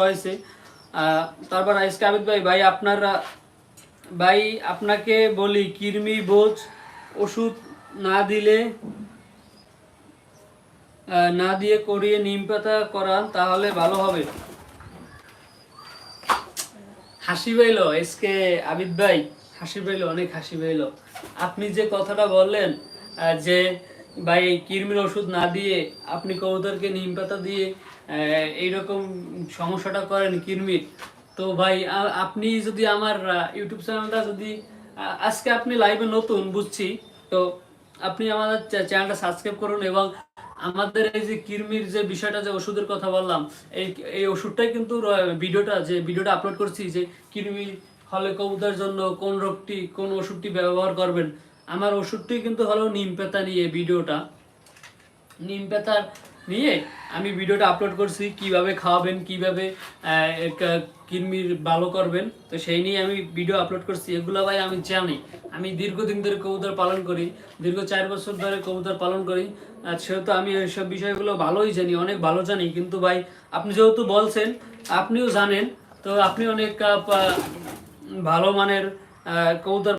হয়েছে। তারপর আজকে আবিদ ভাই ভাই আপনারা ভাই আপনাকে বলি কৃমি বোঝ ওষুধ না দিলে না দিয়ে করিয়ে নিম পাতা করান তাহলে ভালো হবে। হাসি পাইলো আজকে আবিদ ভাই, হাসি পাইলো, অনেক হাসি পাইলো। আপনি যে কথাটা বললেন যে ভাই কৃমির ওষুধ না দিয়ে আপনি কবুতরকে নিম পাতা দিয়ে এইরকম সমস্যাটা করেন কৃমির, তো ভাই আপনি যদি আমার ইউটিউব চ্যানেলটা যদি আজকে আপনি লাইভে নতুন বুঝছি, তো আপনি আমাদের চ্যানেলটা সাবস্ক্রাইব করুন এবং আমাদের এই যে কৃমির যে বিষয়টা যে ওষুধের কথা বললাম, এই এই ওষুধটাই কিন্তু ভিডিওটা আপলোড করছি যে কৃমি হলে কবুতরের জন্য কোন রোগটি কোন ওষুধটি ব্যবহার করবেন, আমার ওষুধটি কিন্তু হলো নিম পাতা নিয়ে ভিডিওটা, নিম পাতা নিয়ে আমি ভিডিওটা আপলোড করছি কিভাবে খাওয়াবেন, কিভাবে কৃমির ভালো করবেন, তো সেই নিয়ে আমি ভিডিও আপলোড করছি। এগুলো ভাই আমি জানি, আমি দীর্ঘদিন ধরে কবুতর পালন করি, দীর্ঘ 4 বছর ধরে কবুতর পালন করি, সেহেতু আমি এইসব বিষয়গুলো ভালোই জানি, অনেক ভালো জানি। কিন্তু ভাই আপনি যেহেতু বলছেন, আপনিও জানেন, তো আপনি অনেক ভালো মানের কবুতর